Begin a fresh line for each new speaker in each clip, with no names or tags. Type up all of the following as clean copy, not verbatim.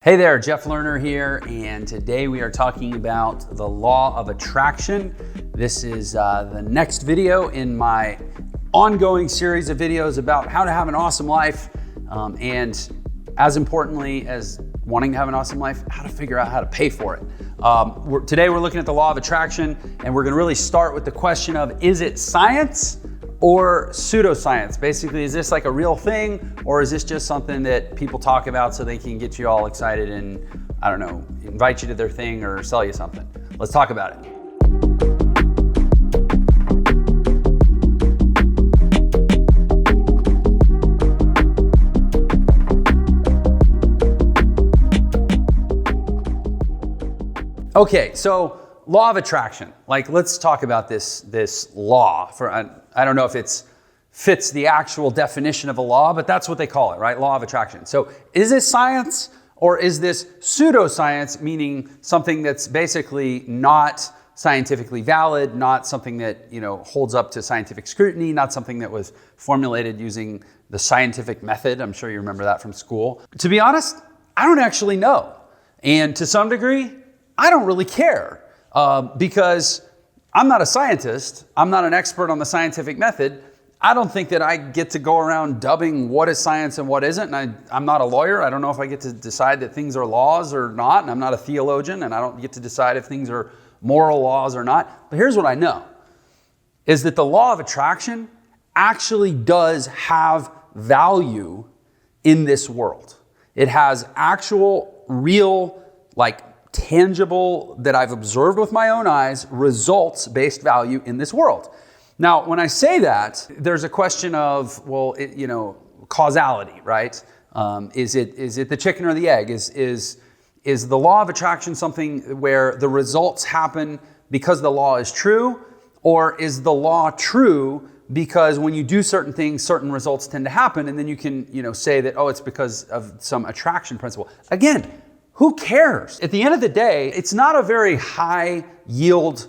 Hey there, Jeff Lerner here, and today we are talking about the law of attraction. This is the next video in my ongoing series of videos about how to have an awesome life, and as importantly as wanting to have an awesome life, how to figure out how to pay for it. Today we're looking at the law of attraction, and we're gonna really start with the question of, is it science or pseudoscience? Basically, is this like a real thing, or is this just something that people talk about so they can get you all excited and, I don't know, invite you to their thing or sell you something? Let's talk about it. Okay, so law of attraction. Like, let's talk about this law. I don't know if it fits the actual definition of a law, but that's what they call it, right? Law of attraction. So is this science or is this pseudoscience, meaning something that's basically not scientifically valid, not something that, holds up to scientific scrutiny, not something that was formulated using the scientific method? I'm sure you remember that from school. To be honest, I don't actually know. And to some degree, I don't really care. Because I'm not a scientist, I'm not an expert on the scientific method. I don't think that I get to go around dubbing what is science and what isn't. And I'm not a lawyer. I don't know if I get to decide that things are laws or not. And I'm not a theologian, and I don't get to decide if things are moral laws or not. But here's what I know, is that the law of attraction actually does have value in this world. It has actual, real, tangible, that I've observed with my own eyes, results-based value in this world. Now, when I say that, there's a question of, causality, right? Is it the chicken or the egg? Is the law of attraction something where the results happen because the law is true, or is the law true because when you do certain things, certain results tend to happen, and then you can, say that, it's because of some attraction principle. Again, who cares? At the end of the day, it's not a very high yield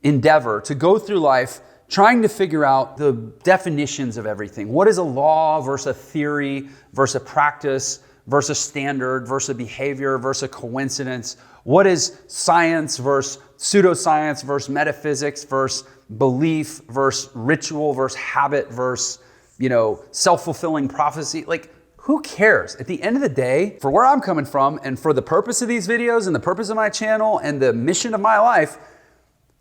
endeavor to go through life trying to figure out the definitions of everything. What is a law versus a theory versus a practice versus standard versus behavior versus coincidence? What is science versus pseudoscience versus metaphysics versus belief versus ritual versus habit versus, self-fulfilling prophecy? Who cares? At the end of the day, for where I'm coming from and for the purpose of these videos and the purpose of my channel and the mission of my life,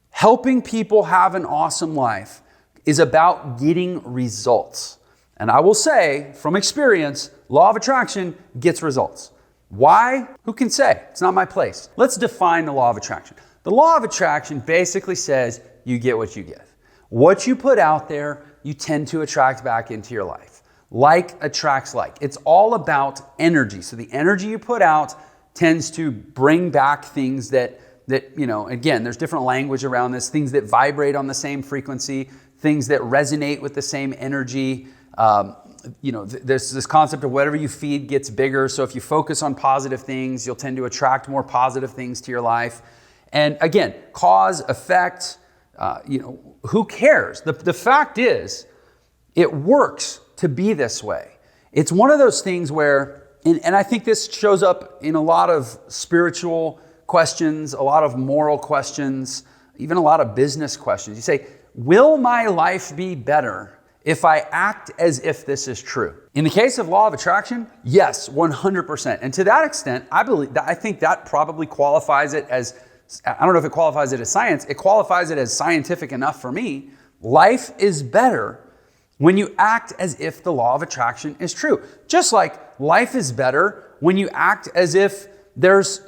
helping people have an awesome life is about getting results. And I will say, from experience, law of attraction gets results. Why? Who can say? It's not my place. Let's define the law of attraction. The law of attraction basically says you get what you give. What you put out there, you tend to attract back into your life. Like attracts like. It's all about energy. So the energy you put out tends to bring back things that again, there's different language around this, things that vibrate on the same frequency, things that resonate with the same energy. There's this concept of whatever you feed gets bigger. So if you focus on positive things, you'll tend to attract more positive things to your life. And again, cause, effect, who cares? The fact is, it works to be this way. It's one of those things where, and I think this shows up in a lot of spiritual questions, a lot of moral questions, even a lot of business questions. You say, will my life be better if I act as if this is true? In the case of law of attraction, yes, 100%. And to that extent, I think that probably qualifies it as, I don't know if it qualifies it as science, it qualifies it as scientific enough for me. Life is better when you act as if the law of attraction is true. Just like life is better when you act as if there's,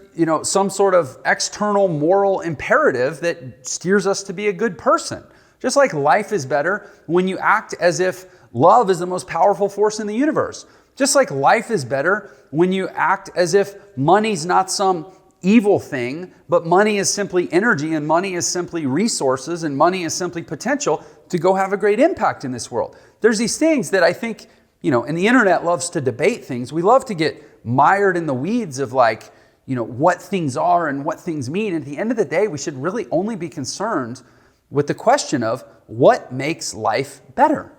some sort of external moral imperative that steers us to be a good person. Just like life is better when you act as if love is the most powerful force in the universe. Just like life is better when you act as if money's not some evil thing, but money is simply energy, and money is simply resources, and money is simply potential to go have a great impact in this world. There's these things that I think, and the internet loves to debate things. We love to get mired in the weeds of what things are and what things mean. At the end of the day, we should really only be concerned with the question of what makes life better.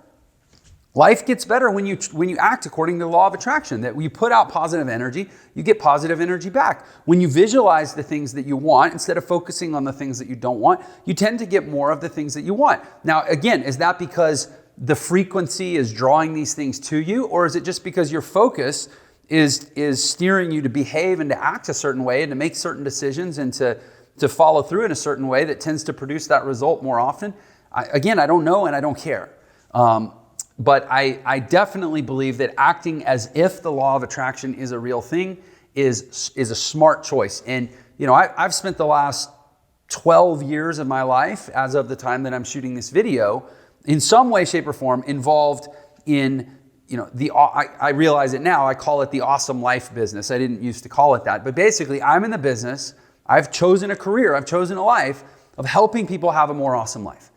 Life gets better when you act according to the law of attraction, that when you put out positive energy, you get positive energy back. When you visualize the things that you want, instead of focusing on the things that you don't want, you tend to get more of the things that you want. Now, again, is that because the frequency is drawing these things to you, or is it just because your focus is steering you to behave and to act a certain way and to make certain decisions and to follow through in a certain way that tends to produce that result more often? I don't know and I don't care. But I definitely believe that acting as if the law of attraction is a real thing is a smart choice. And, I've spent the last 12 years of my life, as of the time that I'm shooting this video, in some way, shape, or form involved in, I realize it now, I call it the awesome life business. I didn't used to call it that. But basically, I'm in the business, I've chosen a career, I've chosen a life of helping people have a more awesome life.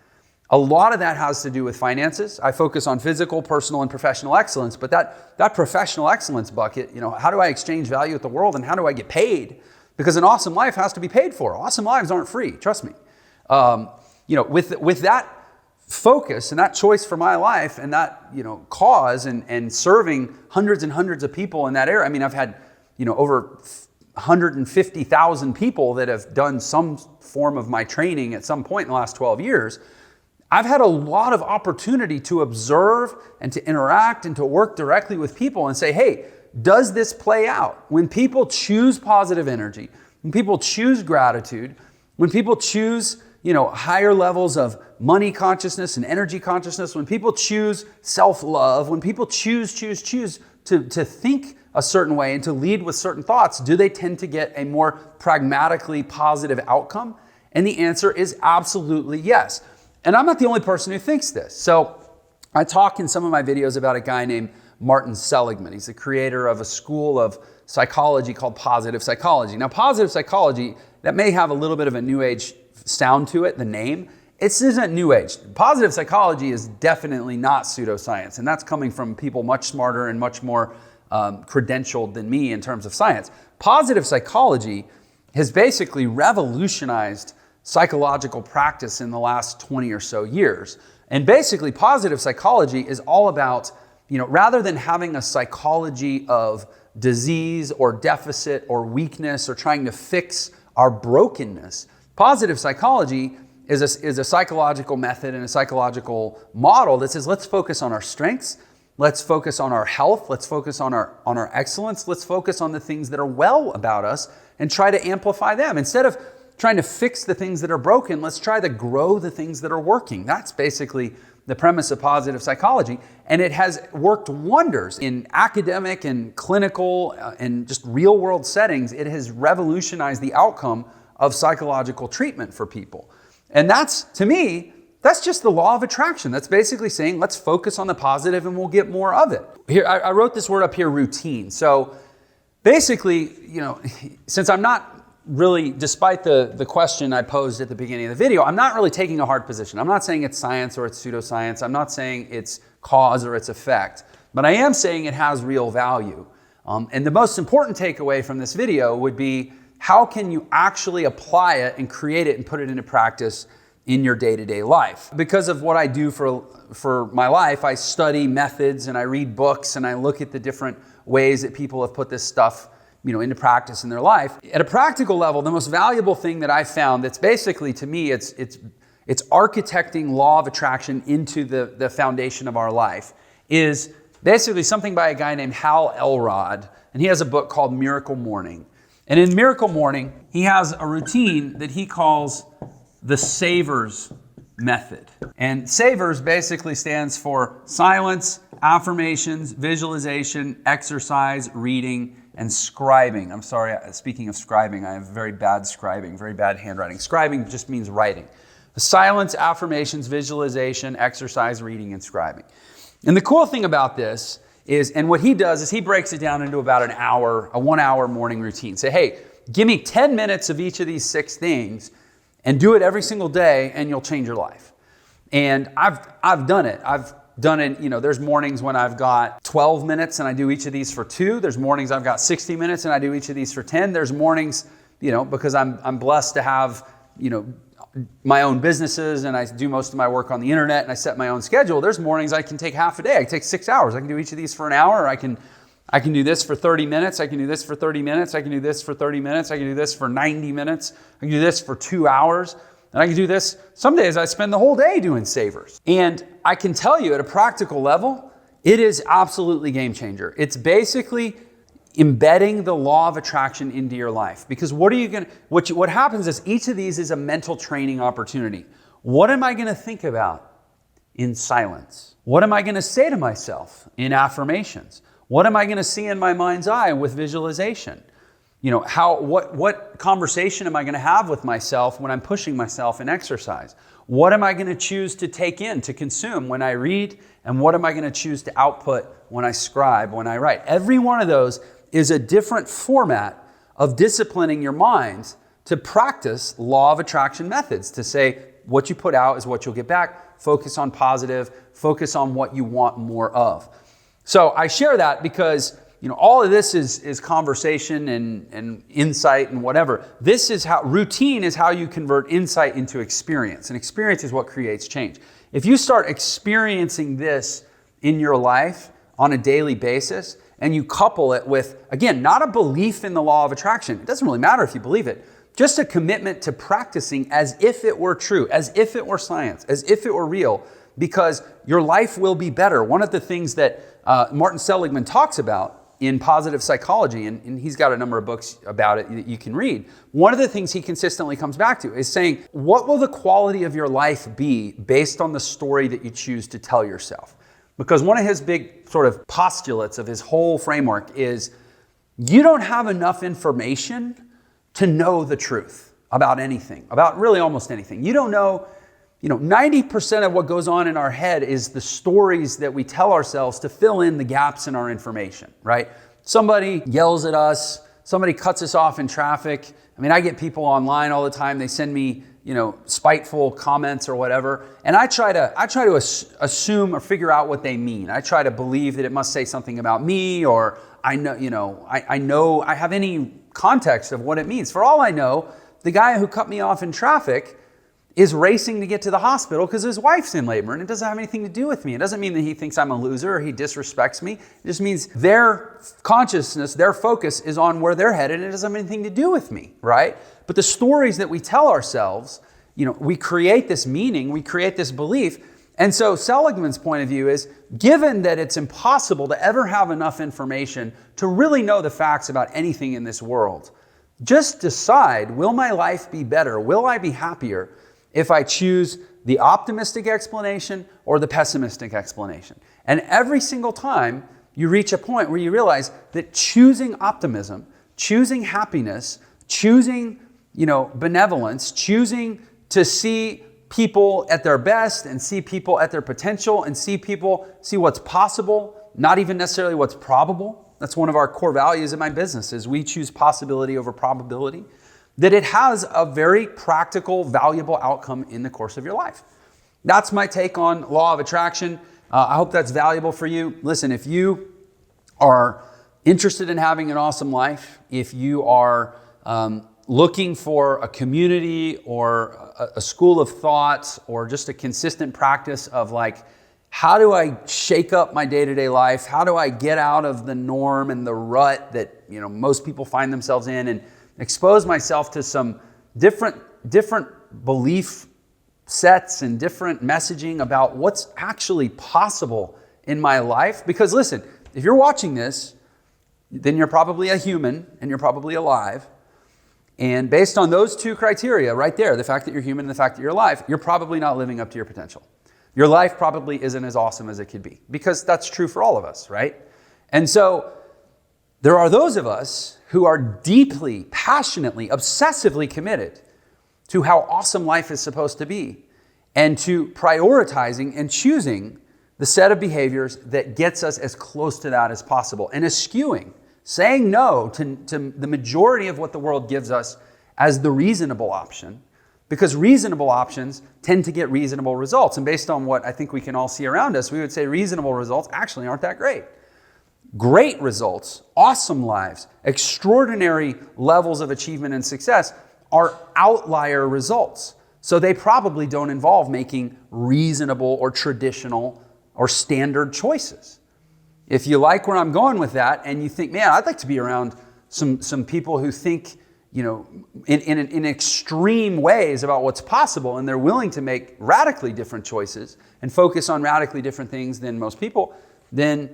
A lot of that has to do with finances. I focus on physical, personal, and professional excellence, but that professional excellence bucket, how do I exchange value with the world and how do I get paid? Because an awesome life has to be paid for. Awesome lives aren't free, trust me. With that focus and that choice for my life and that, cause and serving hundreds and hundreds of people in that area. I mean, I've had, over 150,000 people that have done some form of my training at some point in the last 12 years. I've had a lot of opportunity to observe and to interact and to work directly with people and say, hey, does this play out? When people choose positive energy, when people choose gratitude, when people choose, higher levels of money consciousness and energy consciousness, when people choose self-love, when people choose to think a certain way and to lead with certain thoughts, do they tend to get a more pragmatically positive outcome? And the answer is absolutely yes. And I'm not the only person who thinks this. So I talk in some of my videos about a guy named Martin Seligman. He's the creator of a school of psychology called positive psychology. Now, positive psychology, that may have a little bit of a new age sound to it, the name. It isn't new age. Positive psychology is definitely not pseudoscience. And that's coming from people much smarter and much more credentialed than me in terms of science. Positive psychology has basically revolutionized psychological practice in the last 20 or so years. And basically, positive psychology is all about, rather than having a psychology of disease or deficit or weakness or trying to fix our brokenness, positive psychology is a psychological method and a psychological model that says, let's focus on our strengths, let's focus on our health, let's focus on our excellence, let's focus on the things that are well about us and try to amplify them. Instead of trying to fix the things that are broken, let's try to grow the things that are working. That's basically the premise of positive psychology. And it has worked wonders in academic and clinical and just real world settings. It has revolutionized the outcome of psychological treatment for people. And that's, to me, that's just the law of attraction. That's basically saying, let's focus on the positive and we'll get more of it. Here, I wrote this word up here, routine. So basically, since I'm not really, despite the question I posed at the beginning of the video, I'm not really taking a hard position. I'm not saying it's science or it's pseudoscience. I'm not saying it's cause or it's effect, but I am saying it has real value. And the most important takeaway from this video would be, how can you actually apply it and create it and put it into practice in your day-to-day life? Because of what I do for my life, I study methods and I read books and I look at the different ways that people have put this stuff into practice in their life. At a practical level, the most valuable thing that I found that's basically, to me, it's architecting law of attraction into the foundation of our life is basically something by a guy named Hal Elrod, and he has a book called Miracle Morning. And in Miracle Morning, he has a routine that he calls the Savers method. And Savers basically stands for silence, affirmations, visualization, exercise, reading, and scribing. I'm sorry, speaking of scribing, I have very bad scribing, very bad handwriting. Scribing just means writing. Silence, affirmations, visualization, exercise, reading, and scribing. And the cool thing about this is, and what he does is he breaks it down into about a 1 hour morning routine. Say, hey, give me 10 minutes of each of these 6 things and do it every single day and you'll change your life. And I've done it. I've done it, there's mornings when I've got 12 minutes and I do each of these for 2. There's mornings I've got 60 minutes and I do each of these for 10. There's mornings, because I'm blessed to have, my own businesses and I do most of my work on the internet and I set my own schedule, there's mornings I can take half a day. I can take 6 hours. I can do each of these for an hour. Or I can do this for 30 minutes. I can do this for 30 minutes. I can do this for 30 minutes. I can do this for 90 minutes. I can do this for 2 hours. And I can do this. Some days I spend the whole day doing savers. And I can tell you at a practical level, it is absolutely game changer. It's basically embedding the law of attraction into your life. Because what happens is each of these is a mental training opportunity. What am I going to think about in silence? What am I going to say to myself in affirmations? What am I going to see in my mind's eye with visualization? What conversation am I going to have with myself when I'm pushing myself in exercise? What am I going to choose to take in, to consume when I read? And what am I going to choose to output when I scribe, when I write? Every one of those is a different format of disciplining your mind to practice law of attraction methods, to say what you put out is what you'll get back. Focus on positive, focus on what you want more of. So I share that because all of this is conversation and insight and whatever. This is how routine is how you convert insight into experience. And experience is what creates change. If you start experiencing this in your life on a daily basis and you couple it with, again, not a belief in the law of attraction. It doesn't really matter if you believe it. Just a commitment to practicing as if it were true, as if it were science, as if it were real, because your life will be better. One of the things that Martin Seligman talks about in positive psychology, and he's got a number of books about it that you can read. One of the things he consistently comes back to is saying, what will the quality of your life be based on the story that you choose to tell yourself? Because one of his big sort of postulates of his whole framework is you don't have enough information to know the truth about anything, about really almost anything. You don't know, 90% of what goes on in our head is the stories that we tell ourselves to fill in the gaps in our information, right? Somebody yells at us, somebody cuts us off in traffic. I get people online all the time. They send me, spiteful comments or whatever. And I try to assume or figure out what they mean. I try to believe that it must say something about me, or I have any context of what it means. For all I know, the guy who cut me off in traffic is racing to get to the hospital because his wife's in labor, and it doesn't have anything to do with me. It doesn't mean that he thinks I'm a loser or he disrespects me. It just means their consciousness, their focus is on where they're headed, and it doesn't have anything to do with me, right? But the stories that we tell ourselves, we create this meaning, we create this belief. And so Seligman's point of view is, given that it's impossible to ever have enough information to really know the facts about anything in this world, just decide, will my life be better? Will I be happier if I choose the optimistic explanation or the pessimistic explanation? And every single time you reach a point where you realize that choosing optimism, choosing happiness, choosing, benevolence, choosing to see people at their best and see people at their potential and see what's possible, not even necessarily what's probable. That's one of our core values in my business is we choose possibility over probability. That it has a very practical, valuable outcome in the course of your life. That's my take on law of attraction. I hope that's valuable for you. Listen, if you are interested in having an awesome life, if you are looking for a community or a school of thought or just a consistent practice of how do I shake up my day-to-day life? How do I get out of the norm and the rut that most people find themselves in and expose myself to some different belief sets and different messaging about what's actually possible in my life? Because listen, if you're watching this, then you're probably a human and you're probably alive. And based on those two criteria right there, the fact that you're human and the fact that you're alive, you're probably not living up to your potential. Your life probably isn't as awesome as it could be, because that's true for all of us, right? And so there are those of us who are deeply, passionately, obsessively committed to how awesome life is supposed to be and to prioritizing and choosing the set of behaviors that gets us as close to that as possible and eschewing, saying no to the majority of what the world gives us as the reasonable option, because reasonable options tend to get reasonable results. And based on what I think we can all see around us, we would say reasonable results actually aren't that great. Great results, awesome lives, extraordinary levels of achievement and success are outlier results. So they probably don't involve making reasonable or traditional or standard choices. If you like where I'm going with that and you think, man, I'd like to be around some people who think, you know, in extreme ways about what's possible, and they're willing to make radically different choices and focus on radically different things than most people, then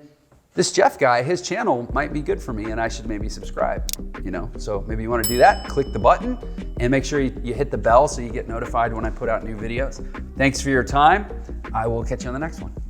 this Jeff guy, his channel might be good for me and I should maybe subscribe, you know? So maybe you want to do that, click the button and make sure you hit the bell so you get notified when I put out new videos. Thanks for your time. I will catch you on the next one.